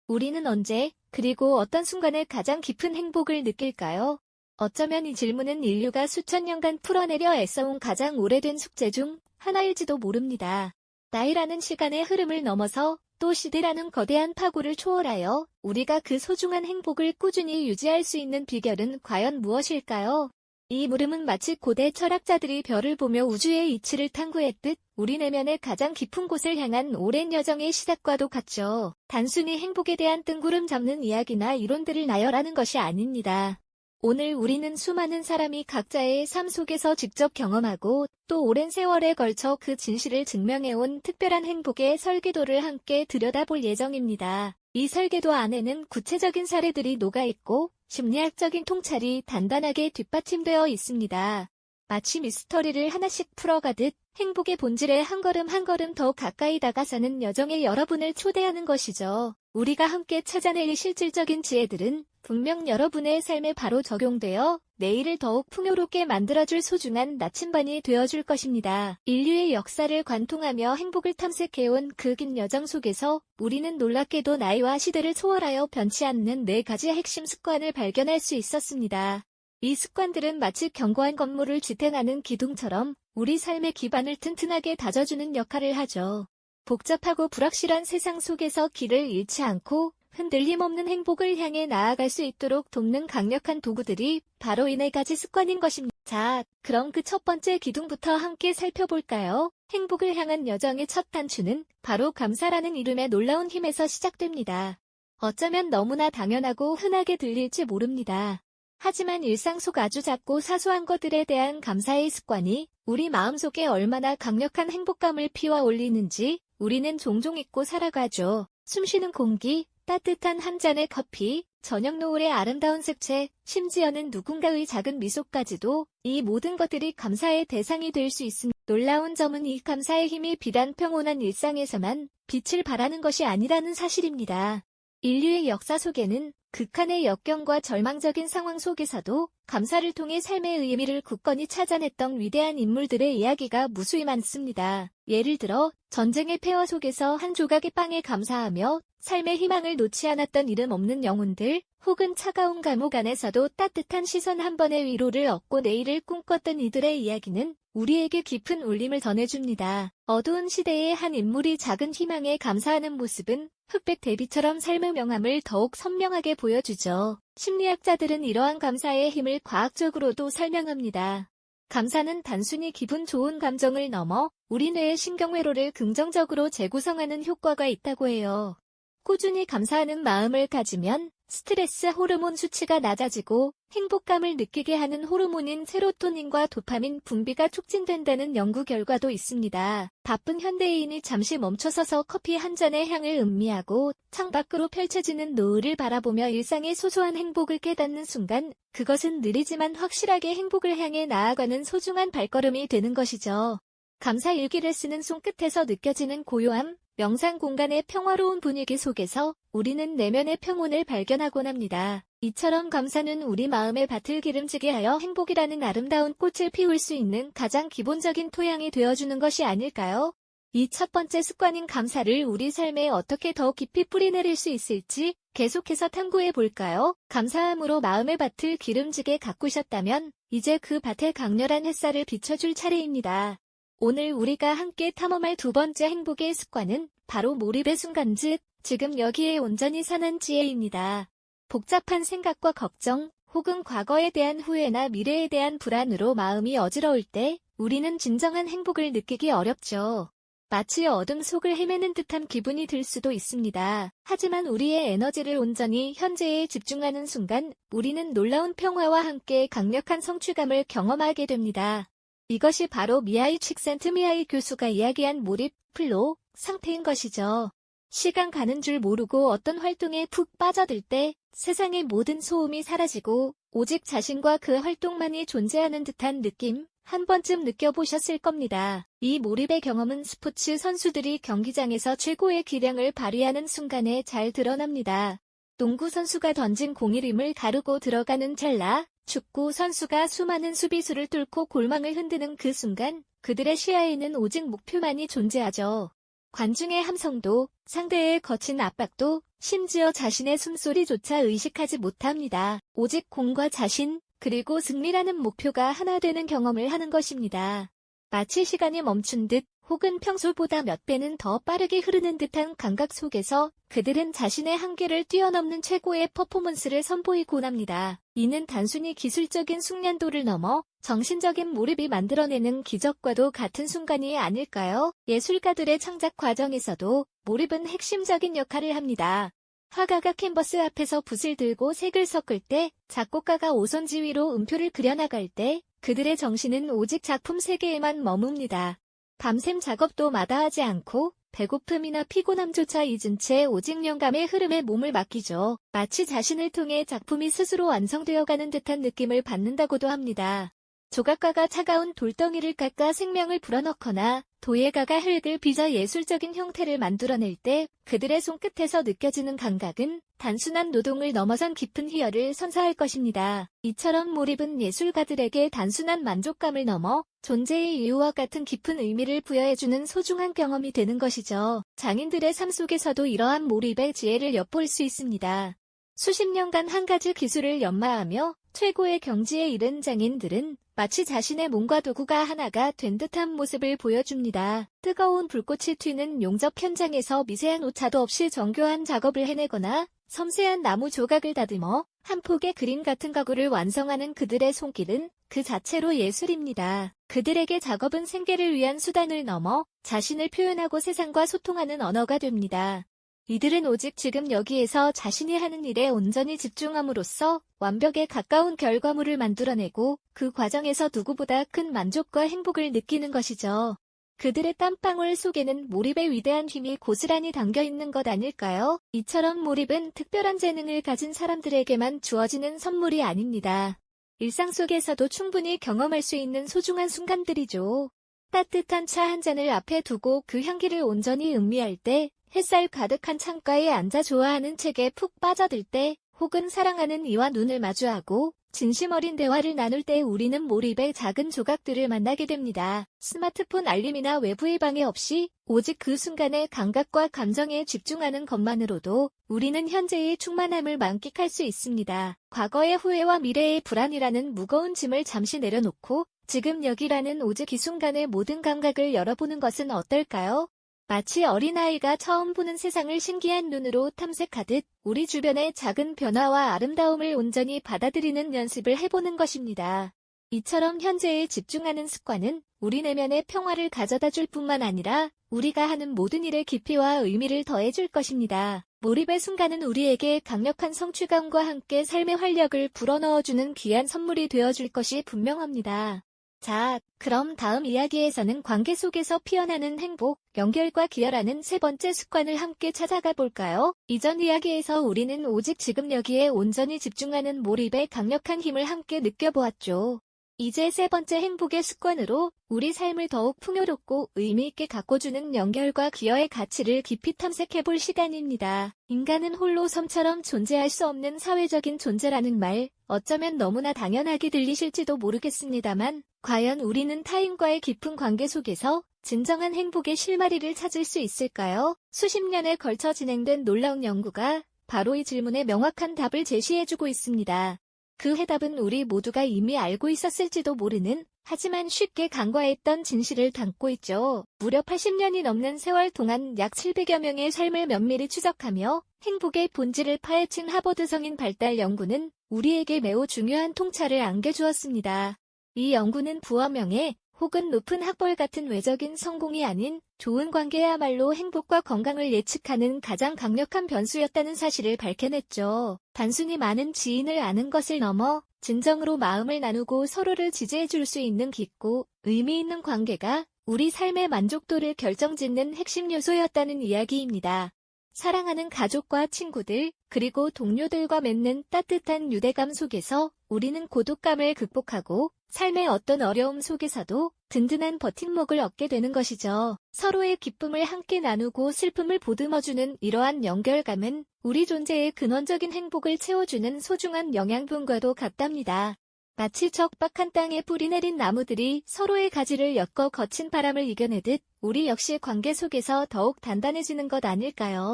우리는 언제, 그리고 어떤 순간에 가장 깊은 행복을 느낄까요? 어쩌면 이 질문은 인류가 수천 년간 풀어내려 애써온 가장 오래된 숙제 중 하나일지도 모릅니다. 나이라는 시간의 흐름을 넘어서 또 시대라는 거대한 파고를 초월하여 우리가 그 소중한 행복을 꾸준히 유지할 수 있는 비결은 과연 무엇일까요? 이 물음은 마치 고대 철학자들이 별을 보며 우주의 이치를 탐구했듯 우리 내면의 가장 깊은 곳을 향한 오랜 여정의 시작과도 같죠. 단순히 행복에 대한 뜬구름 잡는 이야기나 이론들을 나열하는 것이 아닙니다. 오늘 우리는 수많은 사람이 각자의 삶 속에서 직접 경험하고 또 오랜 세월에 걸쳐 그 진실을 증명해온 특별한 행복의 설계도를 함께 들여다볼 예정입니다. 이 설계도 안에는 구체적인 사례들이 녹아있고 심리학적인 통찰이 단단하게 뒷받침되어 있습니다. 마치 미스터리를 하나씩 풀어가듯 행복의 본질에 한 걸음 한 걸음 더 가까이 다가서는 여정에 여러분을 초대하는 것이죠. 우리가 함께 찾아낼 이 실질적인 지혜들은 분명 여러분의 삶에 바로 적용되어 내일을 더욱 풍요롭게 만들어줄 소중한 나침반이 되어줄 것입니다. 인류의 역사를 관통하며 행복을 탐색해온 그 긴 여정 속에서 우리는 놀랍게도 나이와 시대를 초월하여 변치 않는 4가지의 핵심 습관을 발견할 수 있었습니다. 이 습관들은 마치 견고한 건물을 지탱하는 기둥처럼 우리 삶의 기반을 튼튼하게 다져주는 역할을 하죠. 복잡하고 불확실한 세상 속에서 길을 잃지 않고 흔들림 없는 행복을 향해 나아갈 수 있도록 돕는 강력한 도구들이 바로 이 4가지 습관인 것입니다. 자, 그럼 그 첫 번째 기둥부터 함께 살펴볼까요? 행복을 향한 여정의 첫 단추는 바로 감사라는 이름의 놀라운 힘에서 시작됩니다. 어쩌면 너무나 당연하고 흔하게 들릴지 모릅니다. 하지만 일상 속 아주 작고 사소한 것들에 대한 감사의 습관이 우리 마음속에 얼마나 강력한 행복감을 피워 올리는지 우리는 종종 잊고 살아가죠. 숨쉬는 공기, 따뜻한 한 잔의 커피, 저녁 노을의 아름다운 색채, 심지어는 누군가의 작은 미소까지도 이 모든 것들이 감사의 대상이 될 수 있습니다. 놀라운 점은 이 감사의 힘이 비단 평온한 일상에서만 빛을 발하는 것이 아니라는 사실입니다. 인류의 역사 속에는 극한의 역경과 절망적인 상황 속에서도 감사를 통해 삶의 의미를 굳건히 찾아냈던 위대한 인물들의 이야기가 무수히 많습니다. 예를 들어 전쟁의 폐허 속에서 한 조각의 빵에 감사하며 삶의 희망을 놓지 않았던 이름 없는 영혼들, 혹은 차가운 감옥 안에서도 따뜻한 시선 한 번의 위로를 얻고 내일을 꿈꿨던 이들의 이야기는 우리에게 깊은 울림을 전해줍니다. 어두운 시대의 한 인물이 작은 희망에 감사하는 모습은 흑백 대비처럼 삶의 명암을 더욱 선명하게 보여주죠. 심리학자들은 이러한 감사의 힘을 과학적으로도 설명합니다. 감사는 단순히 기분 좋은 감정을 넘어 우리 뇌의 신경회로를 긍정적으로 재구성하는 효과가 있다고 해요. 꾸준히 감사하는 마음을 가지면 스트레스 호르몬 수치가 낮아지고 행복감을 느끼게 하는 호르몬인 세로토닌과 도파민 분비가 촉진된다는 연구 결과도 있습니다. 바쁜 현대인이 잠시 멈춰서서 커피 한 잔의 향을 음미하고 창밖으로 펼쳐지는 노을을 바라보며 일상의 소소한 행복을 깨닫는 순간 그것은 느리지만 확실하게 행복을 향해 나아가는 소중한 발걸음이 되는 것이죠. 감사 일기를 쓰는 손끝에서 느껴지는 고요함, 명상 공간의 평화로운 분위기 속에서 우리는 내면의 평온을 발견하곤 합니다. 이처럼 감사는 우리 마음의 밭을 기름지게 하여 행복이라는 아름다운 꽃을 피울 수 있는 가장 기본적인 토양이 되어주는 것이 아닐까요? 이 첫 번째 습관인 감사를 우리 삶에 어떻게 더 깊이 뿌리내릴 수 있을지 계속해서 탐구해 볼까요? 감사함으로 마음의 밭을 기름지게 가꾸셨다면 이제 그 밭에 강렬한 햇살을 비춰줄 차례입니다. 오늘 우리가 함께 탐험할 두 번째 행복의 습관은 바로 몰입의 순간 즉 지금 여기에 온전히 사는 지혜입니다. 복잡한 생각과 걱정 혹은 과거에 대한 후회나 미래에 대한 불안으로 마음이 어지러울 때 우리는 진정한 행복을 느끼기 어렵죠. 마치 어둠 속을 헤매는 듯한 기분이 들 수도 있습니다. 하지만 우리의 에너지를 온전히 현재에 집중하는 순간 우리는 놀라운 평화와 함께 강력한 성취감을 경험하게 됩니다. 이것이 바로 미하일 칙센트미하일 교수가 이야기한 몰입, 플로우 상태인 것이죠. 시간 가는 줄 모르고 어떤 활동에 푹 빠져들 때 세상의 모든 소음이 사라지고 오직 자신과 그 활동만이 존재하는 듯한 느낌 한 번쯤 느껴보셨을 겁니다. 이 몰입의 경험은 스포츠 선수들이 경기장에서 최고의 기량을 발휘하는 순간에 잘 드러납니다. 농구 선수가 던진 공이 림을 가르고 들어가는 찰나, 축구 선수가 수많은 수비수를 뚫고 골망을 흔드는 그 순간 그들의 시야에는 오직 목표만이 존재하죠. 관중의 함성도, 상대의 거친 압박도, 심지어 자신의 숨소리조차 의식하지 못합니다. 오직 공과 자신, 그리고 승리라는 목표가 하나 되는 경험을 하는 것입니다. 마치 시간이 멈춘 듯, 혹은 평소보다 몇 배는 더 빠르게 흐르는 듯한 감각 속에서 그들은 자신의 한계를 뛰어넘는 최고의 퍼포먼스를 선보이곤 합니다. 이는 단순히 기술적인 숙련도를 넘어 정신적인 몰입이 만들어내는 기적과도 같은 순간이 아닐까요? 예술가들의 창작 과정에서도 몰입은 핵심적인 역할을 합니다. 화가가 캔버스 앞에서 붓을 들고 색을 섞을 때, 작곡가가 오선지 위로 음표를 그려나갈 때, 그들의 정신은 오직 작품 세계에만 머뭅니다. 밤샘 작업도 마다하지 않고 배고픔이나 피곤함조차 잊은 채 오직 영감의 흐름에 몸을 맡기죠. 마치 자신을 통해 작품이 스스로 완성되어가는 듯한 느낌을 받는다고도 합니다. 조각가가 차가운 돌덩이를 깎아 생명을 불어넣거나 도예가가 흙을 빚어 예술적인 형태를 만들어낼 때 그들의 손끝에서 느껴지는 감각은 단순한 노동을 넘어선 깊은 희열을 선사할 것입니다. 이처럼 몰입은 예술가들에게 단순한 만족감을 넘어 존재의 이유와 같은 깊은 의미를 부여해주는 소중한 경험이 되는 것이죠. 장인들의 삶 속에서도 이러한 몰입의 지혜를 엿볼 수 있습니다. 수십 년간 한 가지 기술을 연마하며 최고의 경지에 이른 장인들은 마치 자신의 몸과 도구가 하나가 된 듯한 모습을 보여줍니다. 뜨거운 불꽃이 튀는 용접 현장에서 미세한 오차도 없이 정교한 작업을 해내거나 섬세한 나무 조각을 다듬어 한 폭의 그림 같은 가구를 완성하는 그들의 손길은 그 자체로 예술입니다. 그들에게 작업은 생계를 위한 수단을 넘어 자신을 표현하고 세상과 소통하는 언어가 됩니다. 이들은 오직 지금 여기에서 자신이 하는 일에 온전히 집중함으로써 완벽에 가까운 결과물을 만들어내고 그 과정에서 누구보다 큰 만족과 행복을 느끼는 것이죠. 그들의 땀방울 속에는 몰입의 위대한 힘이 고스란히 담겨있는 것 아닐까요? 이처럼 몰입은 특별한 재능을 가진 사람들에게만 주어지는 선물이 아닙니다. 일상 속에서도 충분히 경험할 수 있는 소중한 순간들이죠. 따뜻한 차 한 잔을 앞에 두고 그 향기를 온전히 음미할 때, 햇살 가득한 창가에 앉아 좋아하는 책에 푹 빠져들 때, 혹은 사랑하는 이와 눈을 마주하고 진심 어린 대화를 나눌 때 우리는 몰입의 작은 조각들을 만나게 됩니다. 스마트폰 알림이나 외부의 방해 없이 오직 그 순간의 감각과 감정에 집중하는 것만으로도 우리는 현재의 충만함을 만끽할 수 있습니다. 과거의 후회와 미래의 불안이라는 무거운 짐을 잠시 내려놓고 지금 여기라는 오직 이 순간의 모든 감각을 열어보는 것은 어떨까요? 마치 어린아이가 처음 보는 세상을 신기한 눈으로 탐색하듯 우리 주변의 작은 변화와 아름다움을 온전히 받아들이는 연습을 해보는 것입니다. 이처럼 현재에 집중하는 습관은 우리 내면의 평화를 가져다 줄 뿐만 아니라 우리가 하는 모든 일의 깊이와 의미를 더해줄 것입니다. 몰입의 순간은 우리에게 강력한 성취감과 함께 삶의 활력을 불어넣어주는 귀한 선물이 되어줄 것이 분명합니다. 자, 그럼 다음 이야기에서는 관계 속에서 피어나는 행복, 연결과 기여라는 세 번째 습관을 함께 찾아가 볼까요? 이전 이야기에서 우리는 오직 지금 여기에 온전히 집중하는 몰입의 강력한 힘을 함께 느껴보았죠. 이제 세 번째 행복의 습관으로 우리 삶을 더욱 풍요롭고 의미있게 가꿔주는 연결과 기여의 가치를 깊이 탐색해볼 시간입니다. 인간은 홀로 섬처럼 존재할 수 없는 사회적인 존재라는 말, 어쩌면 너무나 당연하게 들리실지도 모르겠습니다만, 과연 우리는 타인과의 깊은 관계 속에서 진정한 행복의 실마리를 찾을 수 있을까요? 수십 년에 걸쳐 진행된 놀라운 연구가 바로 이 질문에 명확한 답을 제시해주고 있습니다. 그 해답은 우리 모두가 이미 알고 있었을지도 모르는, 하지만 쉽게 간과했던 진실을 담고 있죠. 무려 80년이 넘는 세월 동안 약 700여 명의 삶을 면밀히 추적하며 행복의 본질을 파헤친 하버드 성인 발달 연구는 우리에게 매우 중요한 통찰을 안겨주었습니다. 이 연구는 부와 명예, 혹은 높은 학벌 같은 외적인 성공이 아닌 좋은 관계야말로 행복과 건강을 예측하는 가장 강력한 변수였다는 사실을 밝혀냈죠. 단순히 많은 지인을 아는 것을 넘어 진정으로 마음을 나누고 서로를 지지해줄 수 있는 깊고 의미 있는 관계가 우리 삶의 만족도를 결정짓는 핵심 요소였다는 이야기입니다. 사랑하는 가족과 친구들, 그리고 동료들과 맺는 따뜻한 유대감 속에서 우리는 고독감을 극복하고 삶의 어떤 어려움 속에서도 든든한 버팀목을 얻게 되는 것이죠. 서로의 기쁨을 함께 나누고 슬픔을 보듬어주는 이러한 연결감은 우리 존재의 근원적인 행복을 채워주는 소중한 영양분과도 같답니다. 마치 척박한 땅에 뿌리 내린 나무들이 서로의 가지를 엮어 거친 바람을 이겨내듯 우리 역시 관계 속에서 더욱 단단해지는 것 아닐까요?